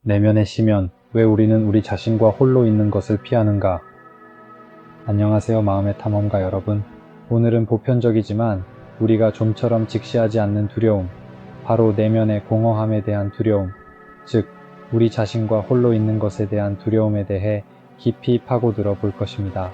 내면의 심연, 왜 우리는 우리 자신과 홀로 있는 것을 피하는가? 안녕하세요, 마음의 탐험가 여러분. 오늘은 보편적이지만 우리가 좀처럼 직시하지 않는 두려움, 바로 내면의 공허함에 대한 두려움, 즉 우리 자신과 홀로 있는 것에 대한 두려움에 대해 깊이 파고들어 볼 것입니다.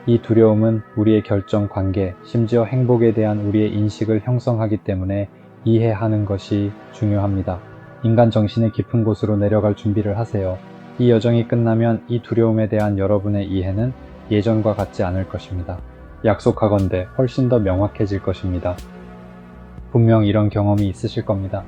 이 두려움은 우리의 결정, 관계, 심지어 행복에 대한 우리의 인식을 형성하기 때문에 이해하는 것이 중요합니다. 인간 정신의 깊은 곳으로 내려갈 준비를 하세요. 이 여정이 끝나면 이 두려움에 대한 여러분의 이해는 예전과 같지 않을 것입니다. 약속하건대 훨씬 더 명확해질 것입니다. 분명 이런 경험이 있으실 겁니다.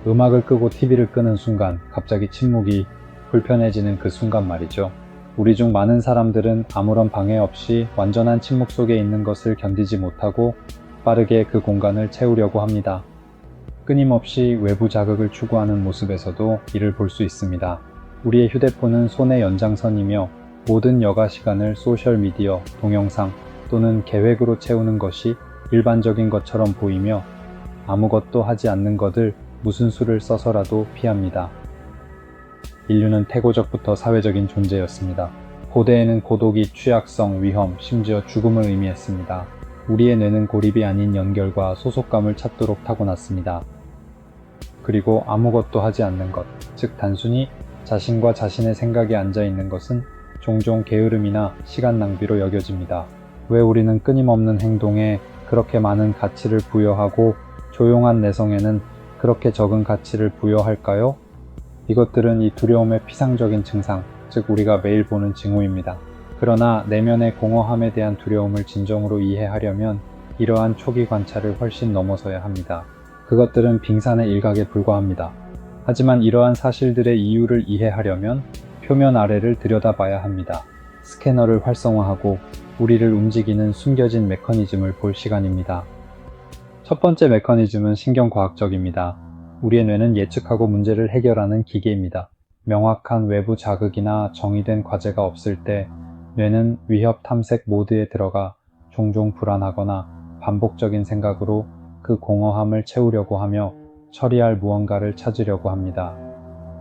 음악을 끄고 TV를 끄는 순간 갑자기 침묵이 불편해지는 그 순간 말이죠. 우리 중 많은 사람들은 아무런 방해 없이 완전한 침묵 속에 있는 것을 견디지 못하고 빠르게 그 공간을 채우려고 합니다. 끊임없이 외부 자극을 추구하는 모습에서도 이를 볼 수 있습니다. 우리의 휴대폰은 손의 연장선이며 모든 여가 시간을 소셜미디어, 동영상 또는 계획으로 채우는 것이 일반적인 것처럼 보이며 아무것도 하지 않는 것을 무슨 수를 써서라도 피합니다. 인류는 태고적부터 사회적인 존재였습니다. 고대에는 고독이 취약성, 위험, 심지어 죽음을 의미했습니다. 우리의 뇌는 고립이 아닌 연결과 소속감을 찾도록 타고났습니다. 그리고 아무것도 하지 않는 것, 즉 단순히 자신과 자신의 생각에 앉아 있는 것은 종종 게으름이나 시간 낭비로 여겨집니다. 왜 우리는 끊임없는 행동에 그렇게 많은 가치를 부여하고 조용한 내성에는 그렇게 적은 가치를 부여할까요? 이것들은 이 두려움의 피상적인 증상, 즉 우리가 매일 보는 징후입니다. 그러나 내면의 공허함에 대한 두려움을 진정으로 이해하려면 이러한 초기 관찰을 훨씬 넘어서야 합니다. 그것들은 빙산의 일각에 불과합니다. 하지만 이러한 사실들의 이유를 이해하려면 표면 아래를 들여다봐야 합니다. 스캐너를 활성화하고 우리를 움직이는 숨겨진 메커니즘을 볼 시간입니다. 첫 번째 메커니즘은 신경과학적입니다. 우리의 뇌는 예측하고 문제를 해결하는 기계입니다. 명확한 외부 자극이나 정의된 과제가 없을 때 뇌는 위협 탐색 모드에 들어가 종종 불안하거나 반복적인 생각으로 그 공허함을 채우려고 하며 처리할 무언가를 찾으려고 합니다.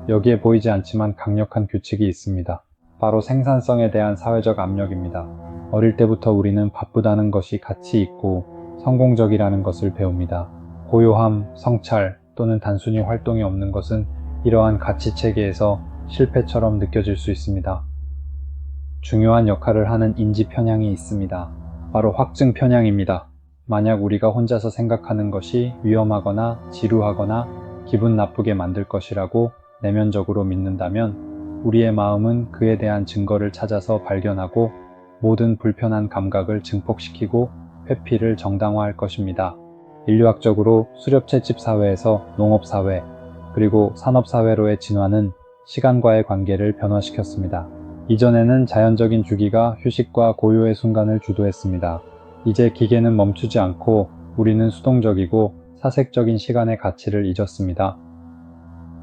여기에 보이지 않지만 강력한 규칙이 있습니다. 바로 생산성에 대한 사회적 압력입니다. 어릴 때부터 우리는 바쁘다는 것이 가치 있고 성공적이라는 것을 배웁니다. 고요함, 성찰 또는 단순히 활동이 없는 것은 이러한 가치 체계에서 실패처럼 느껴질 수 있습니다. 중요한 역할을 하는 인지 편향이 있습니다. 바로 확증 편향입니다. 만약 우리가 혼자서 생각하는 것이 위험하거나 지루하거나 기분 나쁘게 만들 것이라고 내면적으로 믿는다면 우리의 마음은 그에 대한 증거를 찾아서 발견하고 모든 불편한 감각을 증폭시키고 회피를 정당화할 것입니다. 인류학적으로 수렵채집 사회에서 농업사회, 그리고 산업사회로의 진화는 시간과의 관계를 변화시켰습니다. 이전에는 자연적인 주기가 휴식과 고요의 순간을 주도했습니다. 이제 기계는 멈추지 않고 우리는 수동적이고 사색적인 시간의 가치를 잊었습니다.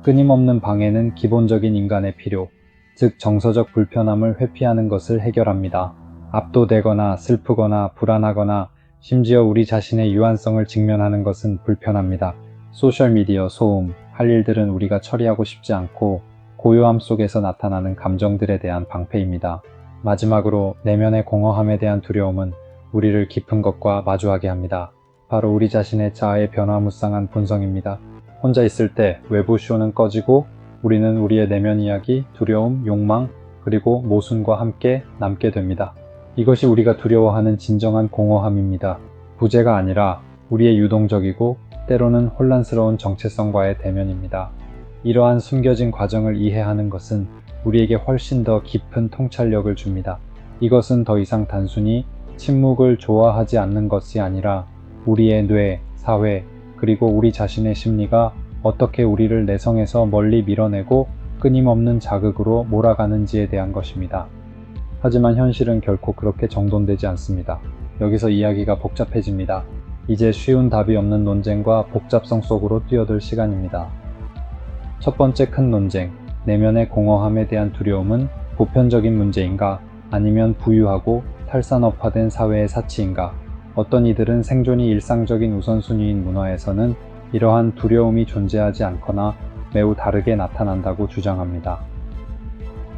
끊임없는 방해는 기본적인 인간의 필요, 즉 정서적 불편함을 회피하는 것을 해결합니다. 압도되거나 슬프거나 불안하거나 심지어 우리 자신의 유한성을 직면하는 것은 불편합니다. 소셜미디어 소음, 할 일들은 우리가 처리하고 싶지 않고 고요함 속에서 나타나는 감정들에 대한 방패입니다. 마지막으로 내면의 공허함에 대한 두려움은 우리를 깊은 것과 마주하게 합니다. 바로 우리 자신의 자아의 변화무쌍한 본성입니다. 혼자 있을 때 외부 쇼는 꺼지고 우리는 우리의 내면 이야기, 두려움, 욕망, 그리고 모순과 함께 남게 됩니다. 이것이 우리가 두려워하는 진정한 공허함입니다. 부재가 아니라 우리의 유동적이고 때로는 혼란스러운 정체성과의 대면입니다. 이러한 숨겨진 과정을 이해하는 것은 우리에게 훨씬 더 깊은 통찰력을 줍니다. 이것은 더 이상 단순히 침묵을 좋아하지 않는 것이 아니라 우리의 뇌, 사회, 그리고 우리 자신의 심리가 어떻게 우리를 내성에서 멀리 밀어내고 끊임없는 자극으로 몰아가는지에 대한 것입니다. 하지만 현실은 결코 그렇게 정돈되지 않습니다. 여기서 이야기가 복잡해집니다. 이제 쉬운 답이 없는 논쟁과 복잡성 속으로 뛰어들 시간입니다. 첫 번째 큰 논쟁, 내면의 공허함에 대한 두려움은 보편적인 문제인가 아니면 부유하고 탈산업화된 사회의 사치인가? 어떤 이들은 생존이 일상적인 우선순위인 문화에서는 이러한 두려움이 존재하지 않거나 매우 다르게 나타난다고 주장합니다.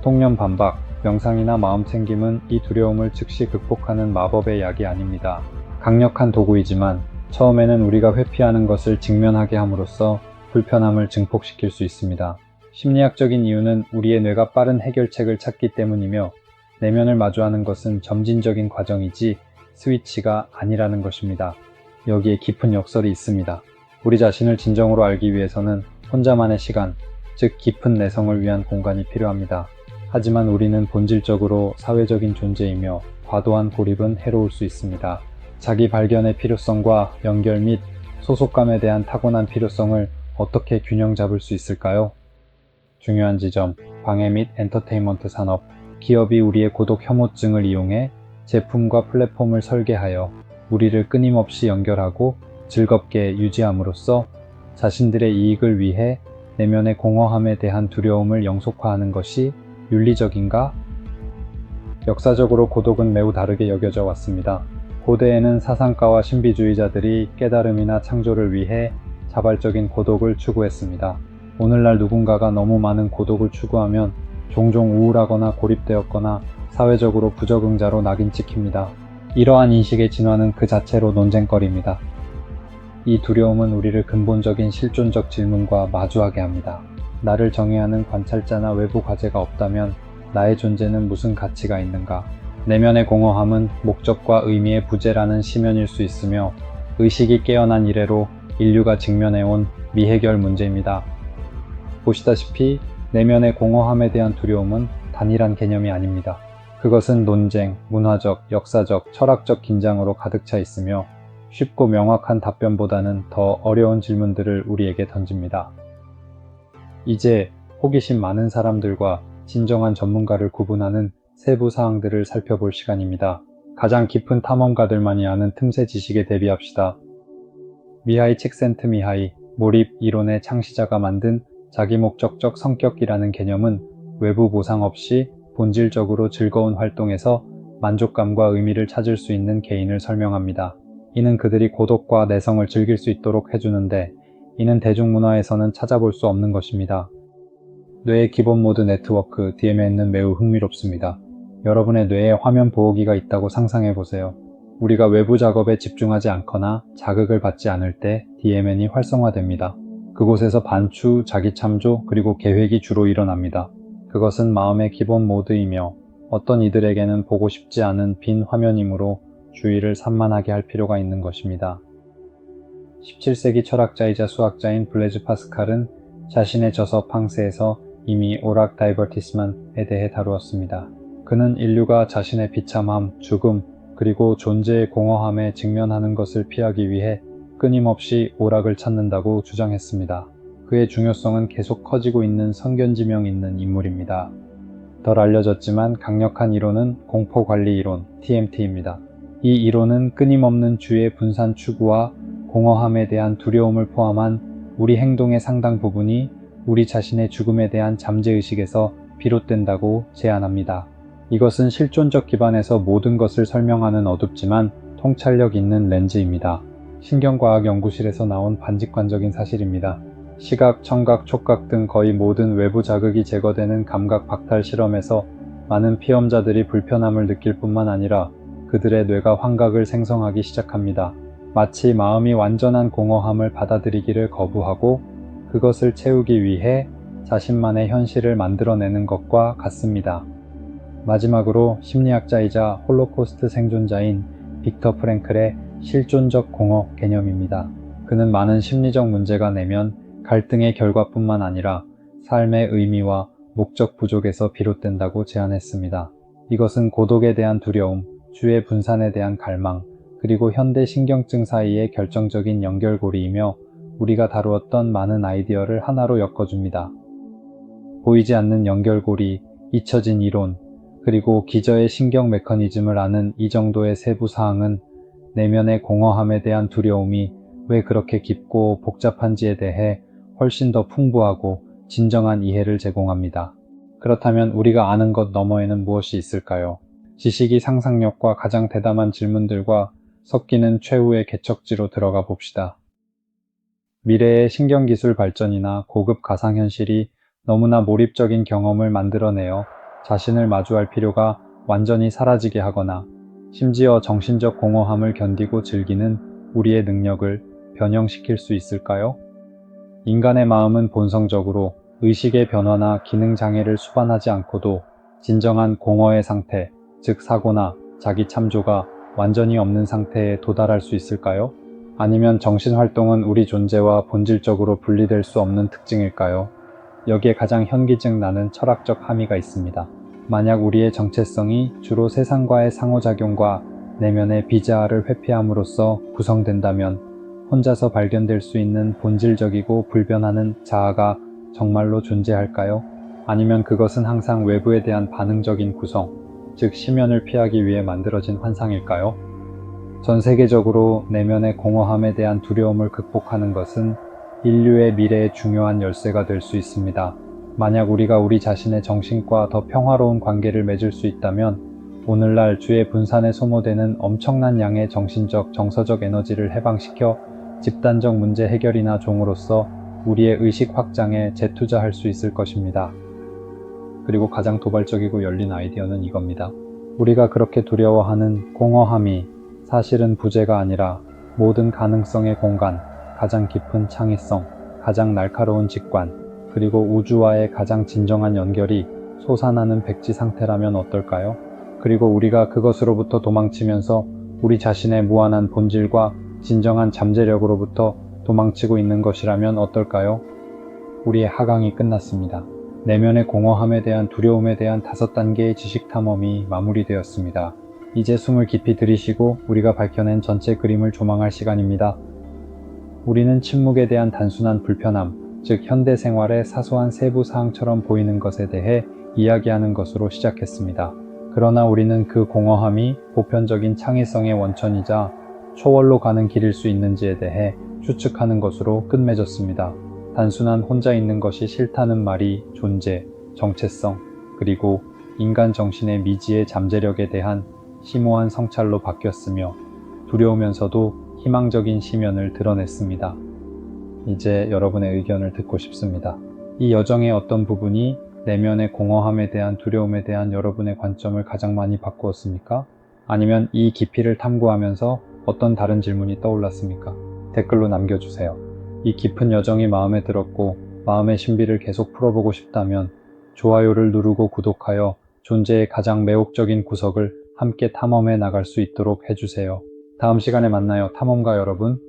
통념 반박, 명상이나 마음챙김은 이 두려움을 즉시 극복하는 마법의 약이 아닙니다. 강력한 도구이지만 처음에는 우리가 회피하는 것을 직면하게 함으로써 불편함을 증폭시킬 수 있습니다. 심리학적인 이유는 우리의 뇌가 빠른 해결책을 찾기 때문이며 내면을 마주하는 것은 점진적인 과정이지 스위치가 아니라는 것입니다. 여기에 깊은 역설이 있습니다. 우리 자신을 진정으로 알기 위해서는 혼자만의 시간, 즉 깊은 내성을 위한 공간이 필요합니다. 하지만 우리는 본질적으로 사회적인 존재이며 과도한 고립은 해로울 수 있습니다. 자기 발견의 필요성과 연결 및 소속감에 대한 타고난 필요성을 어떻게 균형 잡을 수 있을까요? 중요한 지점, 방해 및 엔터테인먼트 산업, 기업이 우리의 고독 혐오증을 이용해 제품과 플랫폼을 설계하여 우리를 끊임없이 연결하고 즐겁게 유지함으로써 자신들의 이익을 위해 내면의 공허함에 대한 두려움을 영속화하는 것이 윤리적인가? 역사적으로 고독은 매우 다르게 여겨져 왔습니다. 고대에는 사상가와 신비주의자들이 깨달음이나 창조를 위해 자발적인 고독을 추구했습니다. 오늘날 누군가가 너무 많은 고독을 추구하면 종종 우울하거나 고립되었거나 사회적으로 부적응자로 낙인 찍힙니다. 이러한 인식의 진화는 그 자체로 논쟁거리입니다. 이 두려움은 우리를 근본적인 실존적 질문과 마주하게 합니다. 나를 정의하는 관찰자나 외부 과제가 없다면 나의 존재는 무슨 가치가 있는가? 내면의 공허함은 목적과 의미의 부재라는 심연일 수 있으며 의식이 깨어난 이래로 인류가 직면해온 미해결 문제입니다. 보시다시피 내면의 공허함에 대한 두려움은 단일한 개념이 아닙니다. 그것은 논쟁, 문화적, 역사적, 철학적 긴장으로 가득 차 있으며 쉽고 명확한 답변보다는 더 어려운 질문들을 우리에게 던집니다. 이제 호기심 많은 사람들과 진정한 전문가를 구분하는 세부 사항들을 살펴볼 시간입니다. 가장 깊은 탐험가들만이 아는 틈새 지식에 대비합시다. 미하이 칙센트미하이, 몰입 이론의 창시자가 만든 자기목적적 성격이라는 개념은 외부 보상 없이 본질적으로 즐거운 활동에서 만족감과 의미를 찾을 수 있는 개인을 설명합니다. 이는 그들이 고독과 내성을 즐길 수 있도록 해주는데 이는 대중문화에서는 찾아볼 수 없는 것입니다. 뇌의 기본 모드 네트워크 DMN은 매우 흥미롭습니다. 여러분의 뇌에 화면 보호기가 있다고 상상해 보세요. 우리가 외부 작업에 집중하지 않거나 자극을 받지 않을 때 DMN이 활성화됩니다. 그곳에서 반추, 자기참조, 그리고 계획이 주로 일어납니다. 그것은 마음의 기본 모드이며 어떤 이들에게는 보고 싶지 않은 빈 화면이므로 주의를 산만하게 할 필요가 있는 것입니다. 17세기 철학자이자 수학자인 블레즈 파스칼은 자신의 저서 팡세에서 이미 오락 다이버티스먼에 대해 다루었습니다. 그는 인류가 자신의 비참함, 죽음, 그리고 존재의 공허함에 직면하는 것을 피하기 위해 끊임없이 오락을 찾는다고 주장했습니다. 그의 중요성은 계속 커지고 있는 성견지명 있는 인물입니다. 덜 알려졌지만 강력한 이론은 공포관리 이론, TMT입니다. 이 이론은 끊임없는 주의 분산 추구와 공허함에 대한 두려움을 포함한 우리 행동의 상당 부분이 우리 자신의 죽음에 대한 잠재의식에서 비롯된다고 제안합니다. 이것은 실존적 기반에서 모든 것을 설명하는 어둡지만 통찰력 있는 렌즈입니다. 신경과학 연구실에서 나온 반직관적인 사실입니다. 시각, 청각, 촉각 등 거의 모든 외부 자극이 제거되는 감각 박탈 실험에서 많은 피험자들이 불편함을 느낄 뿐만 아니라 그들의 뇌가 환각을 생성하기 시작합니다. 마치 마음이 완전한 공허함을 받아들이기를 거부하고 그것을 채우기 위해 자신만의 현실을 만들어내는 것과 같습니다. 마지막으로 심리학자이자 홀로코스트 생존자인 빅터 프랭클의 실존적 공허 개념입니다. 그는 많은 심리적 문제가 내면 갈등의 결과뿐만 아니라 삶의 의미와 목적 부족에서 비롯된다고 제안했습니다. 이것은 고독에 대한 두려움, 주의 분산에 대한 갈망, 그리고 현대 신경증 사이의 결정적인 연결고리이며 우리가 다루었던 많은 아이디어를 하나로 엮어줍니다. 보이지 않는 연결고리, 잊혀진 이론, 그리고 기저의 신경 메커니즘을 아는 이 정도의 세부 사항은 내면의 공허함에 대한 두려움이 왜 그렇게 깊고 복잡한지에 대해 훨씬 더 풍부하고 진정한 이해를 제공합니다. 그렇다면 우리가 아는 것 너머에는 무엇이 있을까요? 지식이 상상력과 가장 대담한 질문들과 섞이는 최후의 개척지로 들어가 봅시다. 미래의 신경기술 발전이나 고급 가상현실이 너무나 몰입적인 경험을 만들어내어 자신을 마주할 필요가 완전히 사라지게 하거나 심지어 정신적 공허함을 견디고 즐기는 우리의 능력을 변형시킬 수 있을까요? 인간의 마음은 본성적으로 의식의 변화나 기능 장애를 수반하지 않고도 진정한 공허의 상태, 즉 사고나 자기 참조가 완전히 없는 상태에 도달할 수 있을까요? 아니면 정신활동은 우리 존재와 본질적으로 분리될 수 없는 특징일까요? 여기에 가장 현기증 나는 철학적 함의가 있습니다. 만약 우리의 정체성이 주로 세상과의 상호작용과 내면의 비자아를 회피함으로써 구성된다면 혼자서 발견될 수 있는 본질적이고 불변하는 자아가 정말로 존재할까요? 아니면 그것은 항상 외부에 대한 반응적인 구성, 즉 심연을 피하기 위해 만들어진 환상일까요? 전 세계적으로 내면의 공허함에 대한 두려움을 극복하는 것은 인류의 미래의 중요한 열쇠가 될 수 있습니다. 만약 우리가 우리 자신의 정신과 더 평화로운 관계를 맺을 수 있다면 오늘날 주의 분산에 소모되는 엄청난 양의 정신적, 정서적 에너지를 해방시켜 집단적 문제 해결이나 종으로서 우리의 의식 확장에 재투자할 수 있을 것입니다. 그리고 가장 도발적이고 열린 아이디어는 이겁니다. 우리가 그렇게 두려워하는 공허함이 사실은 부재가 아니라 모든 가능성의 공간, 가장 깊은 창의성, 가장 날카로운 직관, 그리고 우주와의 가장 진정한 연결이 솟아나는 백지 상태라면 어떨까요? 그리고 우리가 그것으로부터 도망치면서 우리 자신의 무한한 본질과 진정한 잠재력으로부터 도망치고 있는 것이라면 어떨까요? 우리의 하강이 끝났습니다. 내면의 공허함에 대한 두려움에 대한 5단계의 지식 탐험이 마무리되었습니다. 이제 숨을 깊이 들이쉬고 우리가 밝혀낸 전체 그림을 조망할 시간입니다. 우리는 침묵에 대한 단순한 불편함, 즉 현대 생활의 사소한 세부 사항처럼 보이는 것에 대해 이야기하는 것으로 시작했습니다. 그러나 우리는 그 공허함이 보편적인 창의성의 원천이자 초월로 가는 길일 수 있는지에 대해 추측하는 것으로 끝맺었습니다. 단순한 혼자 있는 것이 싫다는 말이 존재, 정체성, 그리고 인간 정신의 미지의 잠재력에 대한 심오한 성찰로 바뀌었으며 두려우면서도 희망적인 시면을 드러냈습니다. 이제 여러분의 의견을 듣고 싶습니다. 이 여정의 어떤 부분이 내면의 공허함에 대한 두려움에 대한 여러분의 관점을 가장 많이 바꾸었습니까? 아니면 이 깊이를 탐구하면서 어떤 다른 질문이 떠올랐습니까? 댓글로 남겨주세요. 이 깊은 여정이 마음에 들었고 마음의 신비를 계속 풀어보고 싶다면 좋아요를 누르고 구독하여 존재의 가장 매혹적인 구석을 함께 탐험해 나갈 수 있도록 해주세요. 다음 시간에 만나요, 탐험가 여러분.